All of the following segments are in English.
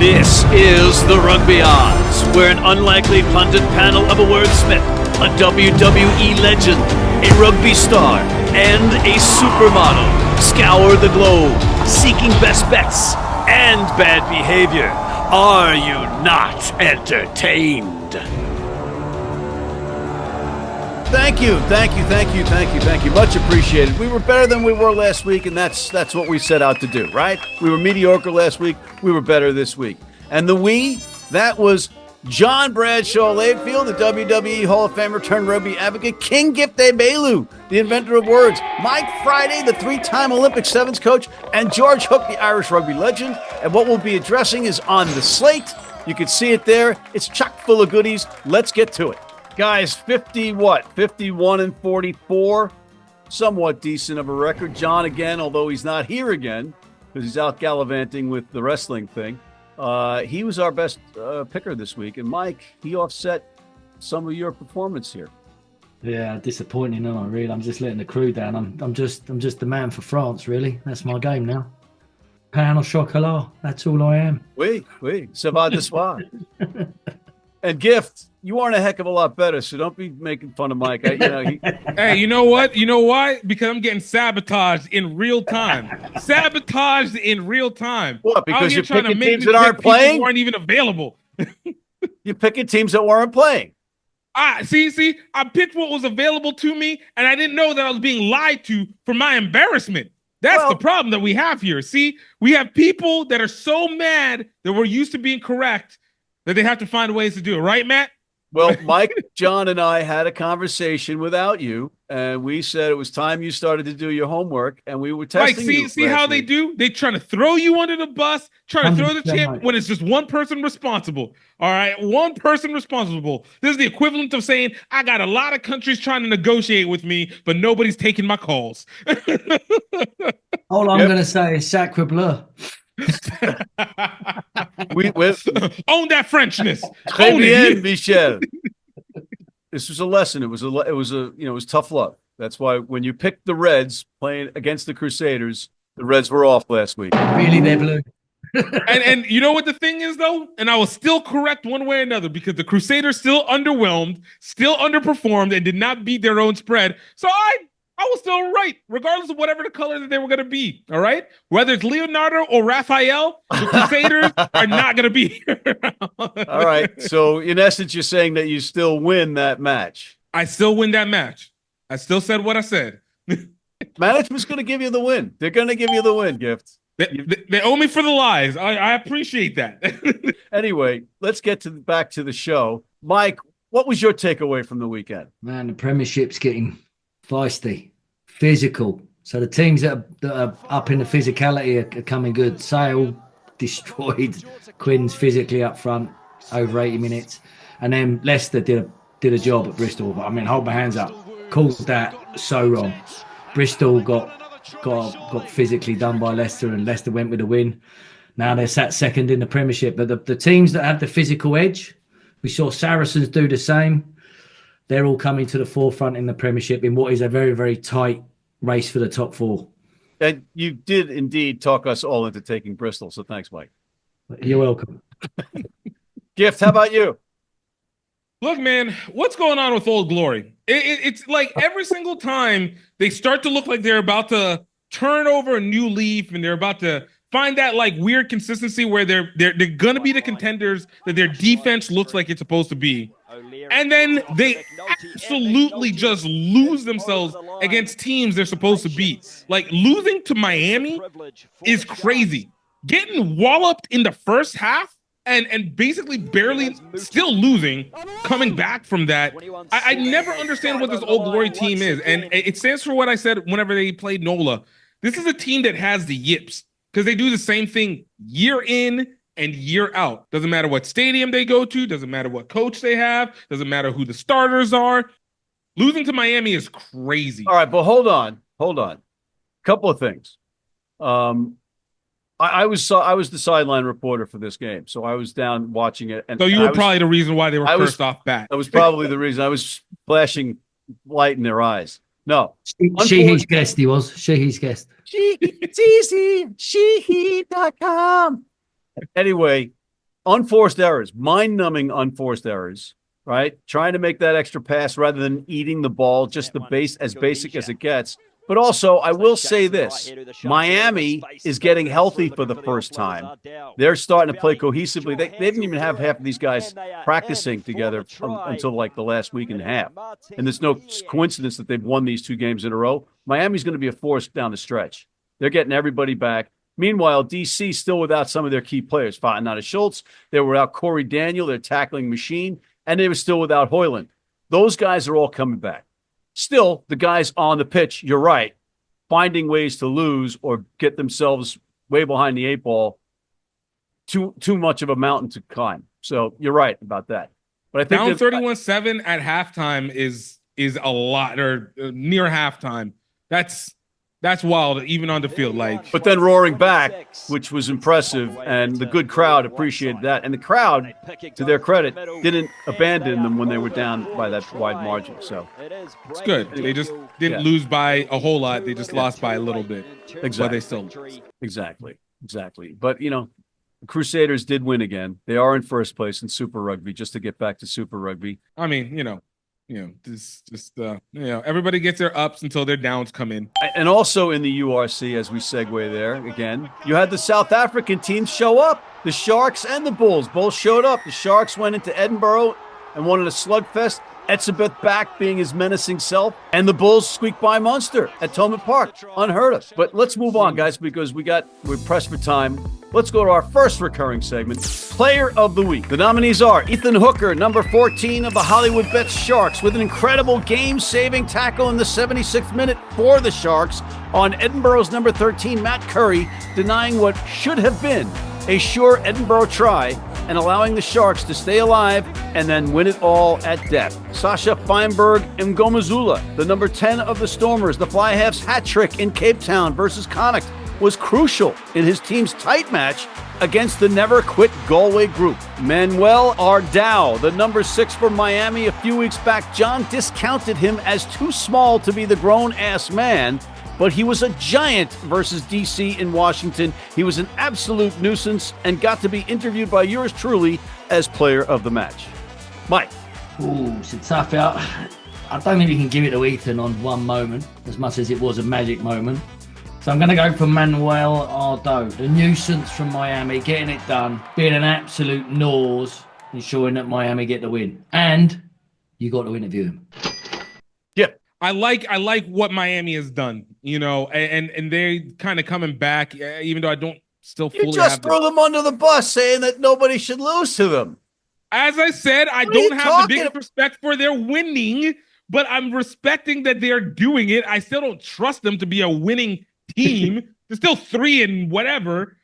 This is the Rugby Odds, where an unlikely pundit panel of a wordsmith, a WWE legend, a rugby star, and a supermodel scour the globe, seeking best bets and bad behavior. Are you not entertained? Thank you. Much appreciated. We were better than we were last week, and that's what we set out to do, right? We were mediocre last week. We were better this week. And that was John Bradshaw Layfield, the WWE Hall of Famer turned rugby advocate, King Gift Egbelu, the inventor of words, Mike Friday, the three-time Olympic sevens coach, and George Hook, the Irish rugby legend. And what we'll be addressing is on the slate. You can see it there. It's chock full of goodies. Let's get to it. Guys, 51 and 44, somewhat decent of a record. John again, although he's not here again, because he's out gallivanting with the wrestling thing. He was our best picker this week. And Mike, he offset some of your performance here. Yeah, disappointing, aren't I, really? I'm just letting the crew down. I'm just the man for France, really. That's my game now. Pain au chocolat, that's all I am. Oui, ça va de soi. And Gift, you aren't a heck of a lot better, so don't be making fun of Mike. Hey, you know what? You know why? Because I'm getting sabotaged in real time. What? Because you're picking teams that aren't playing? Weren't even available. You're picking teams that weren't playing. See, I picked what was available to me, and I didn't know that I was being lied to for my embarrassment. That's the problem that we have here. See, we have people that are so mad that we're used to being correct that they have to find ways to do it. Right, Matt? Well, Mike, John, and I had a conversation without you, and we said it was time you started to do your homework, and we were testing you. See how they do? They trying to throw you under the bus, trying to throw the champ when it's just one person responsible. All right, one person responsible. This is the equivalent of saying, I got a lot of countries trying to negotiate with me, but nobody's taking my calls. All I'm going to say is sacre bleu. Own that Frenchness. Très bien, Michel. This was a lesson. It was tough luck. That's why when you picked the Reds playing against the Crusaders, the Reds were off last week. Really, they're blue. and you know what the thing is, though? And I was still correct one way or another because the Crusaders still underwhelmed, still underperformed, and did not beat their own spread. So I was still right, regardless of whatever the color that they were going to be, all right? Whether it's Leonardo or Raphael, the Crusaders are not going to be here. All right, so in essence, you're saying that you still win that match. I still win that match. I still said what I said. Management's going to give you the win. They're going to give you the win, Gift. They owe me for the lies. I appreciate that. Anyway, let's get back to the show. Mike, what was your takeaway from the weekend? Man, the Premiership's getting feisty, physical. So the teams that are up in the physicality are coming good. Sale destroyed Quinn's physically up front over 80 minutes. And then Leicester did a job at Bristol. But I mean, hold my hands up. Called that so wrong. Bristol got physically done by Leicester, and Leicester went with a win. Now they're sat second in the Premiership. But the teams that have the physical edge, we saw Saracens do the same. They're all coming to the forefront in the Premiership in what is a very, very tight race for the top four. And you did indeed talk us all into taking Bristol, so thanks, Mike. You're welcome. Gift, how about you? Look, man, what's going on with Old Glory? It's like every single time they start to look like they're about to turn over a new leaf and they're about to find that like weird consistency where they're going to be the contenders that their defense looks like it's supposed to be. And then they absolutely just lose themselves against teams they're supposed to beat. Like losing to Miami is crazy. Getting walloped in the first half and basically barely still losing, coming back from that. I never understand what this Old Glory team is. And it stands for what I said whenever they played NOLA. This is a team that has the yips because they do the same thing year in and year out. Doesn't matter what stadium they go to, doesn't matter what coach they have, doesn't matter who the starters are. Losing to Miami is crazy. All right, but hold on. Couple of things. I was the sideline reporter for this game, so I was down watching it. And so you were probably the reason why they were first off bat. That was probably the reason. I was flashing light in their eyes. No. Sheehy's guest, he was. Sheehy's guest. Sheehy.com. Anyway, unforced errors, mind-numbing unforced errors, right? Trying to make that extra pass rather than eating the ball, just the base as basic as it gets. But also, I will say this, Miami is getting healthy for the first time. They're starting to play cohesively. They didn't even have half of these guys practicing together until like the last week and a half. And there's no coincidence that they've won these 2 games in a row. Miami's going to be a force down the stretch. They're getting everybody back. Meanwhile, DC still without some of their key players. Fatanata Schultz, they were without Corey Daniel, their tackling machine, and they were still without Hoyland. Those guys are all coming back. Still, the guys on the pitch, you're right, finding ways to lose or get themselves way behind the 8 ball, too much of a mountain to climb. So you're right about that. But I think down 31-7 at halftime is a lot, or near halftime. That's wild, even on the field. But then roaring back, which was impressive, and the good crowd appreciated that. And the crowd, to their credit, didn't abandon them when they were down by that wide margin. So it's good. They just didn't lose by a whole lot. They just lost by a little bit. Exactly. But they still lost. Exactly. But, the Crusaders did win again. They are in first place in Super Rugby, just to get back to Super Rugby. I mean, everybody gets their ups until their downs come in. And also in the URC, as we segue there again, you had the South African teams show up. The Sharks and the Bulls both showed up. The Sharks went into Edinburgh and wanted a slugfest. Etzebeth back being his menacing self. And the Bulls squeaked by Munster at Thomond Park. Unheard of. But let's move on, guys, because we're pressed for time. Let's go to our first recurring segment, Player of the Week. The nominees are Ethan Hooker, number 14 of the Hollywood Bets Sharks, with an incredible game-saving tackle in the 76th minute for the Sharks on Edinburgh's number 13, Matt Curry, denying what should have been a sure Edinburgh try and allowing the Sharks to stay alive and then win it all at death. Sasha Feinberg Ngomazula, the number 10 of the Stormers, the Fly Half's hat trick in Cape Town versus Connacht, was crucial in his team's tight match against the never-quit Galway group. Manuel Ardao, the number 6 for Miami a few weeks back, John discounted him as too small to be the grown-ass man, but he was a giant versus DC in Washington. He was an absolute nuisance and got to be interviewed by yours truly as player of the match. Mike. Ooh, it's a tough out. I don't think you can give it to Ethan on one moment, as much as it was a magic moment. So I'm going to go for Manuel Ardao, the nuisance from Miami, getting it done, being an absolute nose, ensuring that Miami get the win. And you got to interview him. Yeah. I like what Miami has done, and they're kind of coming back, even though I don't still fully have. You just throw them under the bus saying that nobody should lose to them. As I said, I don't have the biggest respect for their winning, but I'm respecting that they're doing it. I still don't trust them to be a winning team. They're still 3 and whatever,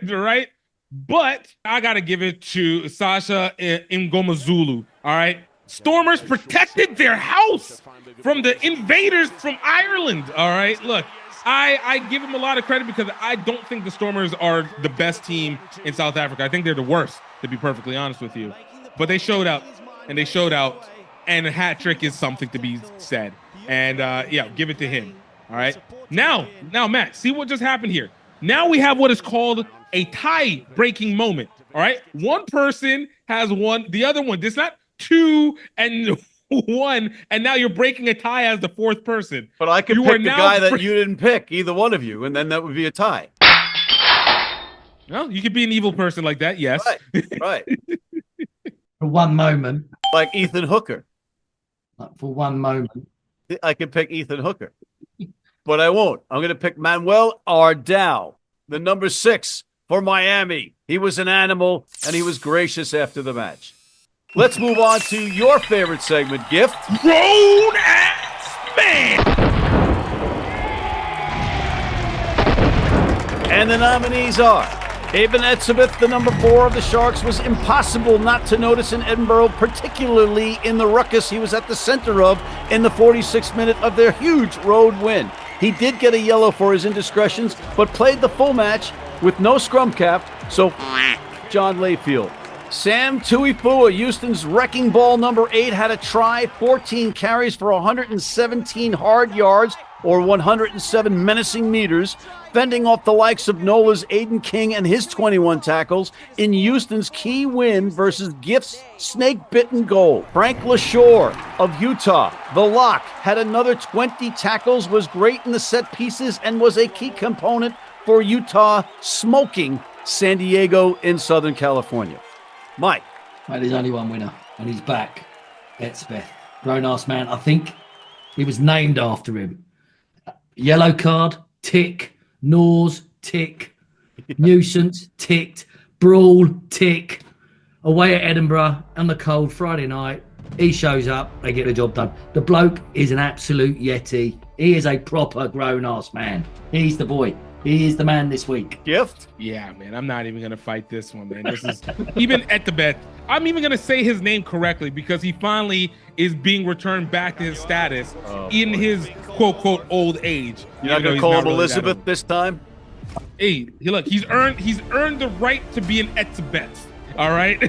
right? But I got to give it to Sasha Ngomazulu, all right? Stormers protected their house from the invaders from Ireland, all right? Look, I give them a lot of credit because I don't think the Stormers are the best team in South Africa. I think they're the worst, to be perfectly honest with you. But they showed out, and a hat trick is something to be said. And, give it to him. All right. Now, Matt, see what just happened here. Now we have what is called a tie-breaking moment. All right. One person has won, the other one. It's not 2 and 1, and now you're breaking a tie as the 4th person. But I could pick the guy that you didn't pick, either one of you, and then that would be a tie. Well, you could be an evil person like that. Yes. Right. For one moment. Like Ethan Hooker. For one moment. I could pick Ethan Hooker. But I won't. I'm going to pick Manuel Ardao, the number 6 for Miami. He was an animal, and he was gracious after the match. Let's move on to your favorite segment, Gift. Grown-ass man! And the nominees are Eben Etzebeth, the number 4 of the Sharks, was impossible not to notice in Edinburgh, particularly in the ruckus he was at the center of in the 46th minute of their huge road win. He did get a yellow for his indiscretions, but played the full match with no scrum cap, so John Layfield. Sam Tuifua, Houston's wrecking ball number 8, had a try, 14 carries for 117 hard yards, or 107 menacing meters, fending off the likes of NOLA's Aiden King and his 21 tackles in Houston's key win versus Gift's snake-bitten goal. Frank LaShore of Utah, the lock, had another 20 tackles, was great in the set pieces, and was a key component for Utah smoking San Diego in Southern California. Mike. Mate, there's only one winner, and he's back. Etzebeth. Grown-ass man. I think he was named after him. Yellow card, tick. Nose, tick. Nuisance, ticked. Brawl, tick. Away at Edinburgh on the cold Friday night. He shows up, they get the job done. The bloke is an absolute yeti. He is a proper grown-ass man. He's the boy. He is the man this week. Gift? Yeah, man. I'm not even going to fight this one, man. This is even Etzebeth. I'm even going to say his name correctly because he finally is being returned back to his status in his quote old age. You're not going to call him really Elizabeth this time? Hey, look, he's earned the right to be an Etzebeth. All right?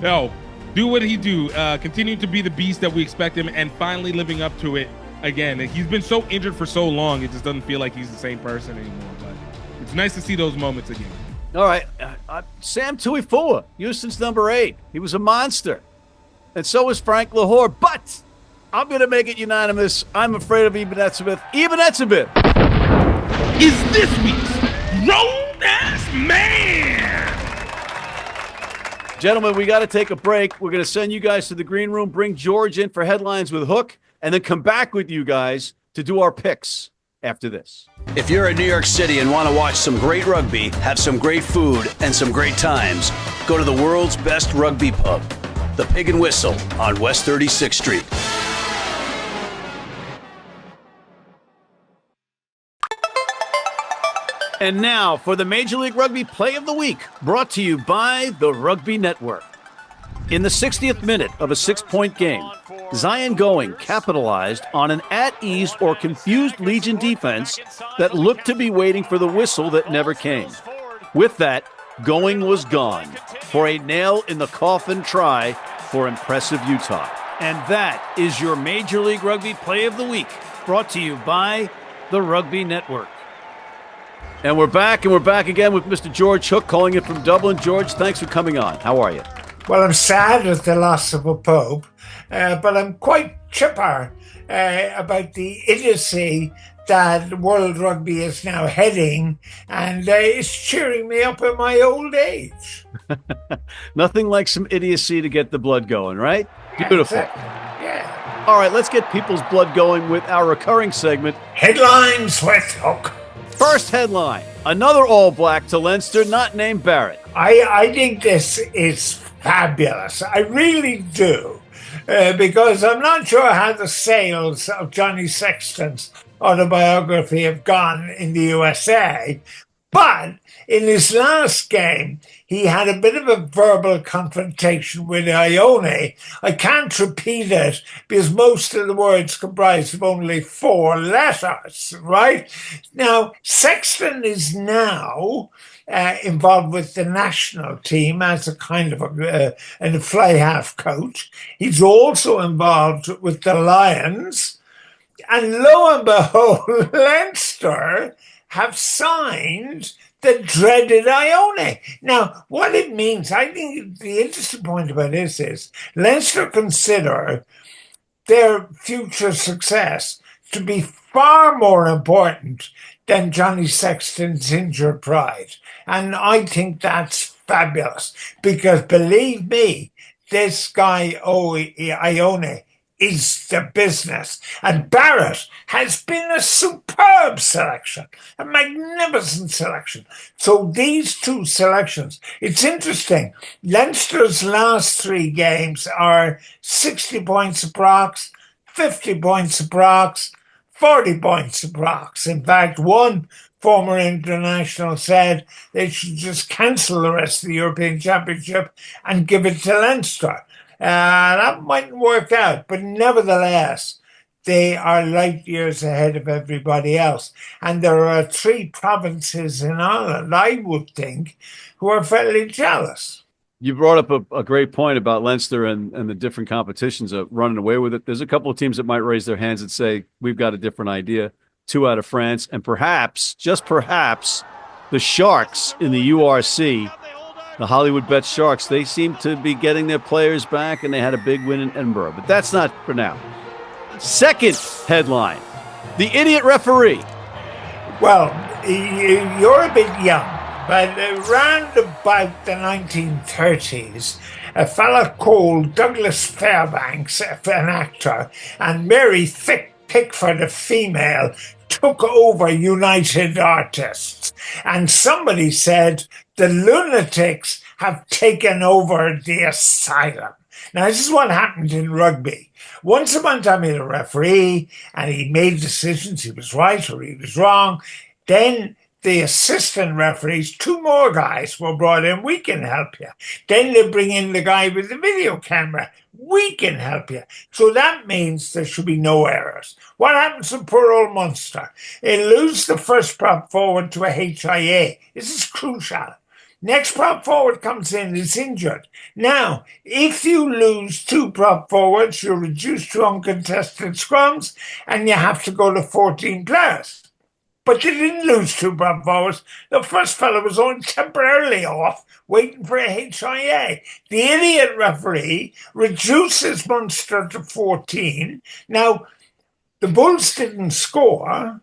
No. Do what he do. Continue to be the beast that we expect him and finally living up to it. Again, he's been so injured for so long, it just doesn't feel like he's the same person anymore. But it's nice to see those moments again. All right. Sam Tuifua, Houston's number 8. He was a monster. And so was Frank Lahore. But I'm going to make it unanimous. I'm afraid of Eben Etzebeth. Eben Etzebeth is this week's grown-ass man. Gentlemen, we got to take a break. We're going to send you guys to the green room, bring George in for headlines with Hook, and then come back with you guys to do our picks after this. If you're in New York City and want to watch some great rugby, have some great food, and some great times, go to the world's best rugby pub, the Pig and Whistle on West 36th Street. And now for the Major League Rugby Play of the Week, brought to you by the Rugby Network. In the 60th minute of a 6-point game, Zion Going capitalized on an at-ease or confused Legion defense that looked to be waiting for the whistle that never came. With that, Going was gone for a nail-in-the-coffin try for impressive Utah. And that is your Major League Rugby Play of the Week, brought to you by the Rugby Network. And we're back again with Mr. George Hook calling it from Dublin. George, thanks for coming on. How are you? Well, I'm sad at the loss of a pope, but I'm quite chipper about the idiocy that world rugby is now heading, and it's cheering me up in my old age. Nothing like some idiocy to get the blood going, right? Beautiful. Yeah. All right, let's get people's blood going with our recurring segment, Headlines with Hook. First headline, another All Black to Leinster, not named Barrett. I think this is fabulous. I really do. Because I'm not sure how the sales of Johnny Sexton's autobiography have gone in the USA, but in his last game, he had a bit of a verbal confrontation with Ioane. I can't repeat it because most of the words comprise of only 4 letters, right? Now, Sexton is now involved with the national team as a kind of a fly half coach. He's also involved with the Lions. And lo and behold, Leinster have signed the dreaded Ioane. Now, what it means, I think the interesting point about this is Leinster consider their future success to be far more important than Johnny Sexton's injured pride. And I think that's fabulous because believe me, this guy, Ioane, is the business. And Barrett has been a superb selection, a magnificent selection. So these 2 selections, it's interesting. Leinster's last 3 games are 60 points approx, 50 points approx, 40 points approx. In fact, one former international said they should just cancel the rest of the European Championship and give it to Leinster. That mightn't work out, but nevertheless, they are light years ahead of everybody else. And there are 3 provinces in Ireland, I would think, who are fairly jealous. You brought up a great point about Leinster and the different competitions of running away with it. There's a couple of teams that might raise their hands and say, we've got a different idea. 2 out of France, and perhaps, just perhaps, the Sharks in the URC, the Hollywood Bet Sharks, they seem to be getting their players back, and they had a big win in Edinburgh. But that's not for now. Second headline, the idiot referee. Well, you're a bit young, but around about the 1930s, a fella called Douglas Fairbanks, an actor, and Mary Pickford, a female, took over United Artists. And somebody said, the lunatics have taken over the asylum. Now, this is what happened in rugby. Once upon a time, he had a referee, and he made decisions. He was right or he was wrong. Then the assistant referees, 2 more guys were brought in. We can help you. Then they bring in the guy with the video camera. We can help you. So that means there should be no errors. What happens to poor old Munster? They lose the first prop forward to a HIA. This is crucial. Next prop forward comes in, is injured. Now, if you lose 2 prop forwards, you're reduced to uncontested scrums, and you have to go to 14 players. But they didn't lose 2 prop forwards. The first fellow was only temporarily off, waiting for a HIA. The idiot referee reduces Munster to 14. Now, the Bulls didn't score,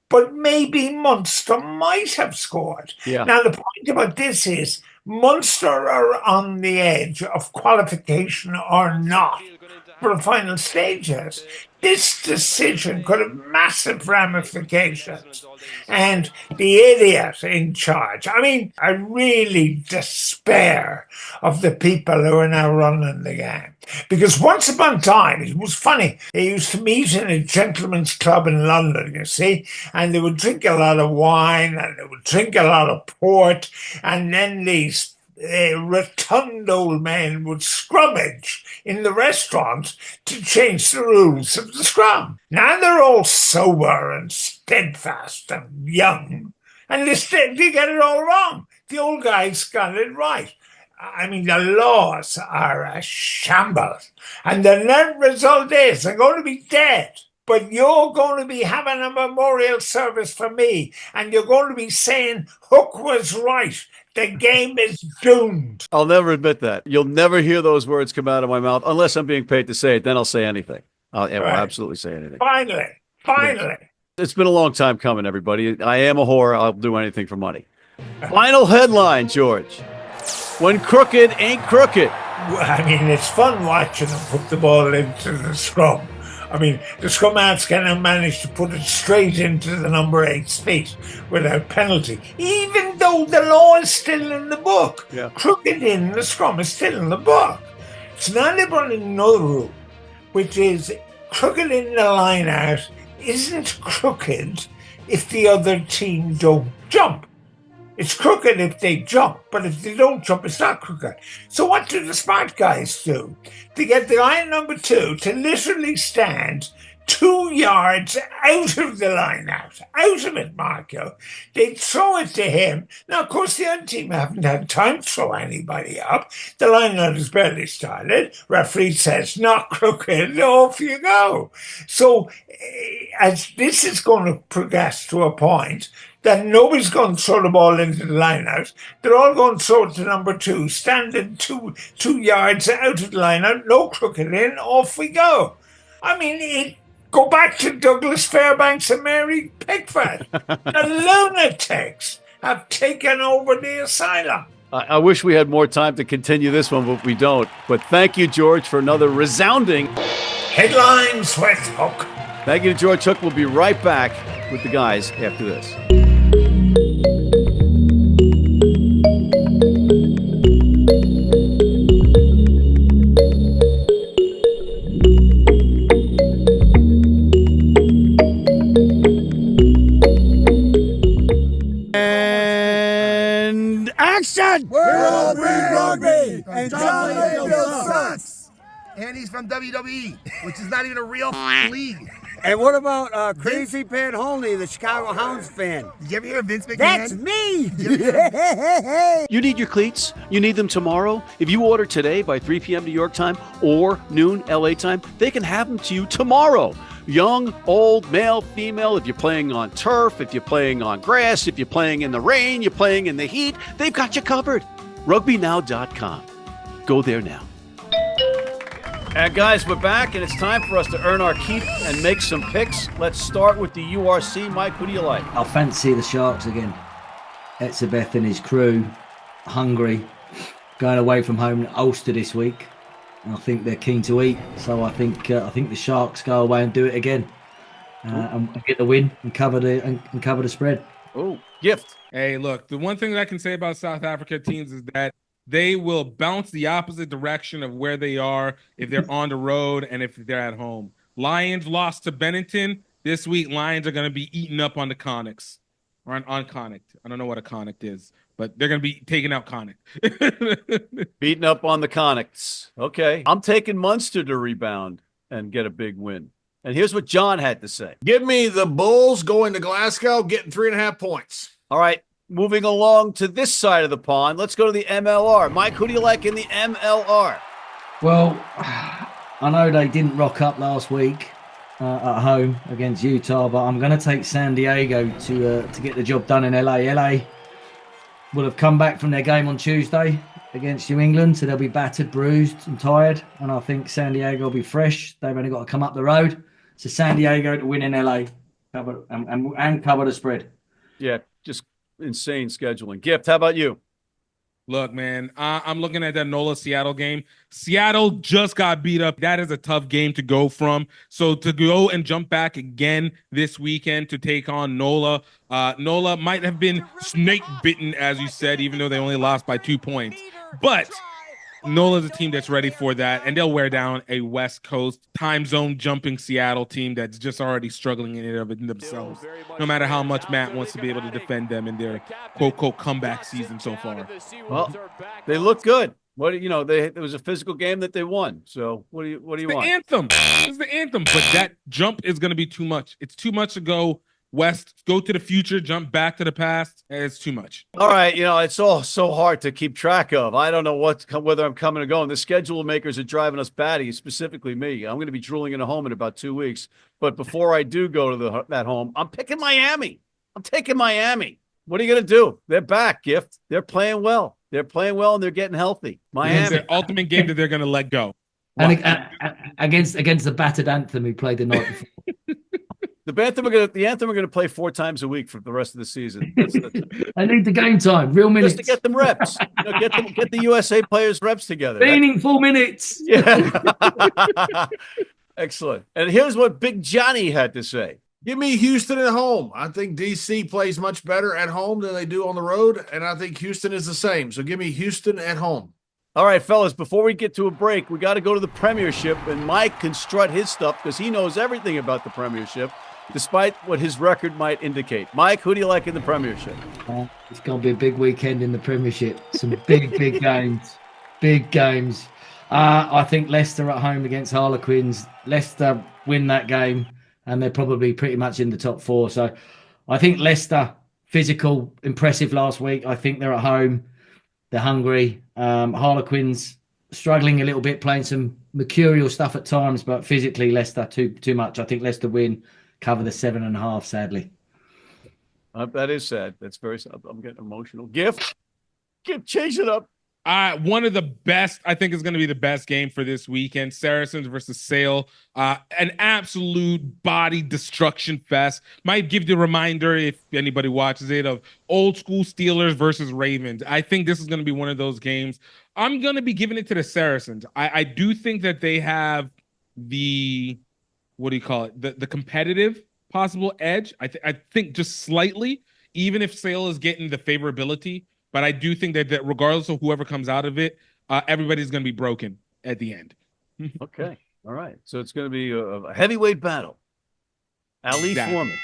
but maybe Munster might have scored. Yeah. Now, the point about this is Munster are on the edge of qualification or not for the final stages. This decision could have massive ramifications. And the idiot in charge, I really despair of the people who are now running the game. Because once upon a time, it was funny, they used to meet in a gentleman's club in London, you see, and they would drink a lot of wine and they would drink a lot of port, and then these rotund old men would scrummage in the restaurants to change the rules of the scrum. Now they're all sober and steadfast and young, and they get it all wrong. The old guys got it right. The laws are a shambles, and the net result is they're going to be dead. But you're going to be having a memorial service for me, and you're going to be saying Hook was right. The game is doomed. I'll never admit that. You'll never hear those words come out of my mouth unless I'm being paid to say it. Then I'll say anything. I'll absolutely say anything. Finally. It's been a long time coming, everybody. I am a whore. I'll do anything for money. Final headline, George. When crooked ain't crooked. It's fun watching them put the ball into the scrum. The scrum half's going to manage to put it straight into the number 8's feet without penalty, even though the law is still in the book. Yeah. Crooked in the scrum is still in the book. So now they're running another rule, which is crooked in the line out isn't crooked if the other team don't jump. It's crooked if they jump, but if they don't jump, it's not crooked. So what do the smart guys do? They get the line number 2 to literally stand 2 yards out of the line out of it, Marco. They throw it to him. Now, of course, the other team haven't had time to throw anybody up. The line out has barely started. Referee says, not crooked, off you go. So as this is going to progress to a point that nobody's going to throw the ball into the line out. They're all going to throw it to number 2, standing 2 yards out of the line out, no crooked in, off we go. Go back to Douglas Fairbanks and Mary Pickford. The lunatics have taken over the asylum. I wish we had more time to continue this one, but we don't. But thank you, George, for another resounding Headlines with Hook. Thank you to George Hook. We'll be right back with the guys after this. And action! We're all Big Rugby, and John Layfield sucks. And he's from WWE, which is not even a real league. And what about Crazy Pat Holney, the Chicago Hounds fan? Did you ever hear of Vince McMahon? That's me! You need your cleats? You need them tomorrow? If you order today by 3 p.m. New York time or noon LA time, they can have them to you tomorrow. Young, old, male, female, if you're playing on turf, if you're playing on grass, if you're playing in the rain, you're playing in the heat, they've got you covered. RugbyNow.com. Go there now. And guys, we're back, and it's time for us to earn our keep and make some picks. Let's start with the URC. Mike, who do you like? I fancy the Sharks again. Etzebeth and his crew, hungry, going away from home to Ulster this week. And I think they're keen to eat. So I think the Sharks go away and do it again, and get the win and cover the spread. Oh, Gift. Hey, look, the one thing that I can say about South Africa teams is that they will bounce the opposite direction of where they are if they're on the road and if they're at home. Lions lost to Bennington. This week, Lions are going to be eaten up on the Connacht. Or on Connacht. I don't know what a Connacht is, but they're going to be taking out Connacht. Beating up on the Connachts. Okay. I'm taking Munster to rebound and get a big win. And here's what John had to say. Give me the Bulls going to Glasgow, getting 3.5 points. All right. Moving along to this side of the pond, let's go to the MLR. Mike, who do you like in the MLR? Well, I know they didn't rock up last week at home against Utah, but I'm going to take San Diego to get the job done in LA. LA will have come back from their game on Tuesday against New England, so they'll be battered, bruised, and tired. And I think San Diego will be fresh. They've only got to come up the road. So San Diego to win in LA, and cover the spread. Yeah, just insane scheduling. Gift, how about you? Look, man, I'm looking at that NOLA-Seattle game. Seattle just got beat up. That is a tough game to go from. So to go and jump back again this weekend to take on NOLA. NOLA might have been snake bitten, as you said, even though they only lost by 2 points. But NOLA's a team that's ready for that, and they'll wear down a West Coast time zone jumping Seattle team that's just already struggling in and of it themselves, no matter how much Matt wants to be able to defend them in their quote comeback season so far. Well, they look good. It was a physical game that they won. So what do you want? The anthem. It's the anthem, but that jump is going to be too much. It's too much to go west, go to the future, jump back to the past. It's too much. All right, it's all so hard to keep track of. I don't know whether I'm coming or going. The schedule makers are driving us batty, specifically me. I'm going to be drooling in a home in about 2 weeks. But before I do go to that home, I'm picking Miami. I'm taking Miami. What are you going to do? They're back, Gift. They're playing well. They're playing well, and they're getting healthy. Miami. It's their ultimate game that they're going to let go. And against the battered Anthem who played the night before. The Anthem are going to play 4 times a week for the rest of the season. I need the game time, real minutes. Just to get them reps. Get the USA players reps together. Meaningful minutes. Yeah. Excellent. And here's what Big Johnny had to say. Give me Houston at home. I think DC plays much better at home than they do on the road, and I think Houston is the same. So give me Houston at home. All right, fellas, before we get to a break, we got to go to the Premiership, and Mike can strut his stuff because he knows everything about the Premiership, despite what his record might indicate. Mike, who do you like in the Premiership? It's going to be a big weekend in the Premiership. Some big games. Big games. I think Leicester at home against Harlequins. Leicester win that game, and they're probably pretty much in the top 4. So I think Leicester, physical, impressive last week. I think they're at home. They're hungry. Harlequins struggling a little bit, playing some mercurial stuff at times, but physically Leicester too much. I think Leicester win, cover the 7.5, sadly. That is sad. That's very sad. I'm getting emotional. Gift, change it up. One of the best, I think is going to be the best game for this weekend. Saracens versus Sale. An absolute body destruction fest. Might give the reminder, if anybody watches it, of old school Steelers versus Ravens. I think this is going to be one of those games. I'm going to be giving it to the Saracens. I do think that they have the, the competitive possible edge. I think just slightly, even if Sale is getting the favorability. But I do think that regardless of whoever comes out of it, everybody's going to be broken at the end. Okay. All right. So it's going to be a heavyweight battle. Ali Foreman.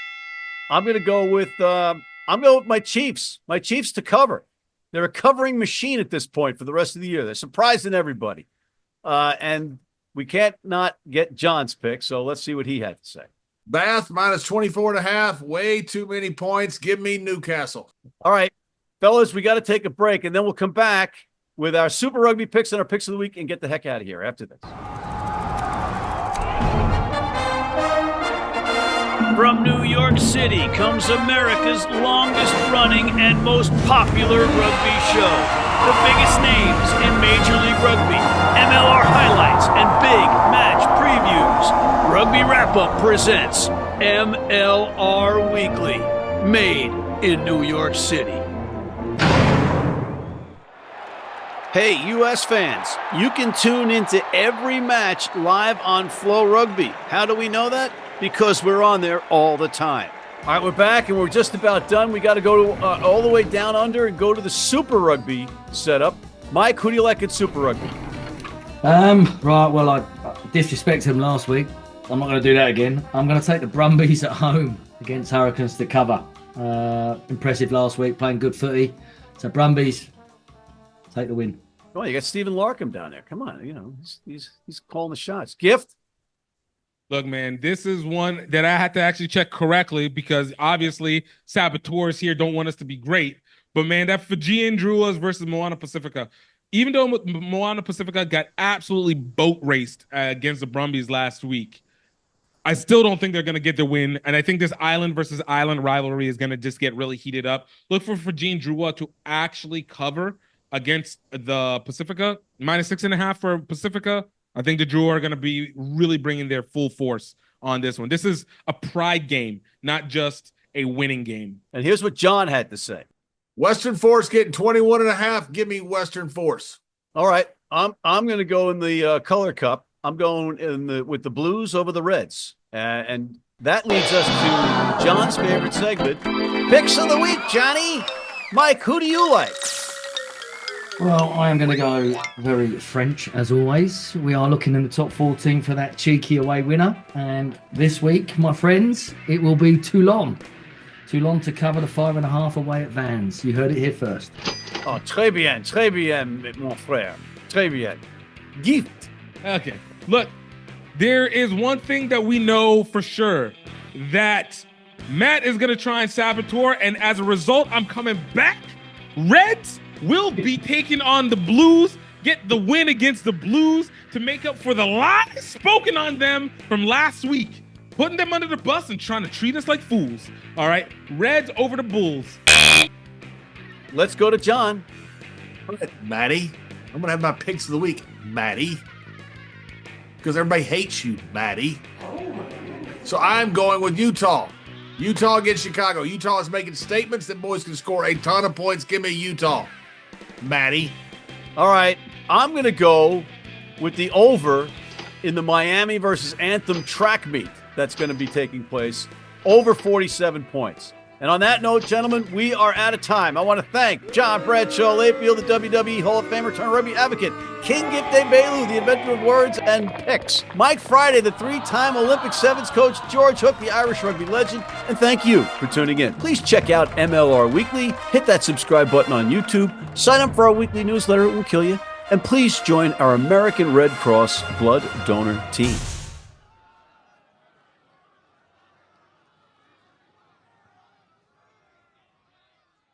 I'm going to go with my Chiefs. My Chiefs to cover. They're a covering machine at this point for the rest of the year. They're surprising everybody. And we can't not get John's pick, so let's see what he had to say. Bath minus 24.5. Way too many points. Give me Newcastle. All right, fellas, we got to take a break, and then we'll come back with our Super Rugby picks and our picks of the week and get the heck out of here after this. From New York City comes America's longest-running and most popular rugby show. The biggest names in Major League Rugby, MLR highlights, and big match previews. Rugby Wrap-Up presents MLR Weekly, made in New York City. Hey, U.S. fans, you can tune into every match live on Flow Rugby. How do we know that? Because we're on there all the time. All right, we're back, and we're just about done. We got to go to all the way down under and go to the Super Rugby setup. Mike, who do you like at Super Rugby? Right, well, I disrespected them last week. I'm not going to do that again. I'm going to take the Brumbies at home against Hurricanes to cover. Impressive last week, playing good footy. So Brumbies, take the win. Come on, you got Stephen Larkham down there. Come on, you know, he's calling the shots. Gift? Look, man, this is one that I had to actually check correctly because obviously saboteurs here don't want us to be great. But, man, that Fijian Druas versus Moana Pacifica, even though Moana Pacifica got absolutely boat raced against the Brumbies last week, I still don't think they're going to get the win. And I think this island versus island rivalry is going to just get really heated up. Look for Fijian Drua to actually cover against the Pacifica. Minus 6.5 for Pacifica. I think the Drew are going to be really bringing their full force on this one. This is a pride game, not just a winning game. And here's what John had to say. Western Force getting 21.5. Give me Western Force. All right, I'm going to go in the Color Cup. I'm going with the Blues over the Reds. And that leads us to John's favorite segment, Picks of the Week, Johnny. Mike, who do you like? Well, I am going to go very French, as always. We are looking in the top 14 for that cheeky away winner. And this week, my friends, it will be Toulon. Toulon to cover the 5.5 away at Vans. You heard it here first. Oh, très bien, mon frère. Très bien. Gift. Okay, look, there is one thing that we know for sure, that Matt is going to try and saboteur, and as a result, I'm coming back. Reds will be taking on the Blues, get the win against the Blues to make up for the lies spoken on them from last week, putting them under the bus and trying to treat us like fools. All right, Reds over the Bulls. Let's go to John. All right, Matty. I'm going to have my picks of the week, Matty. Because everybody hates you, Matty. So I'm going with Utah. Utah against Chicago. Utah is making statements that boys can score a ton of points. Give me Utah. Matty. All right, I'm going to go with the over in the Miami versus Anthem track meet that's going to be taking place. Over 47 points. And on that note, gentlemen, we are out of time. I want to thank John Bradshaw Layfield, the WWE Hall of Famer turned rugby advocate, King Gift Egbelu, the inventor of words and picks, Mike Friday, the three-time Olympic sevens coach, George Hook, the Irish rugby legend, and thank you for tuning in. Please check out MLR Weekly, hit that subscribe button on YouTube, sign up for our weekly newsletter, it will kill you, and please join our American Red Cross blood donor team.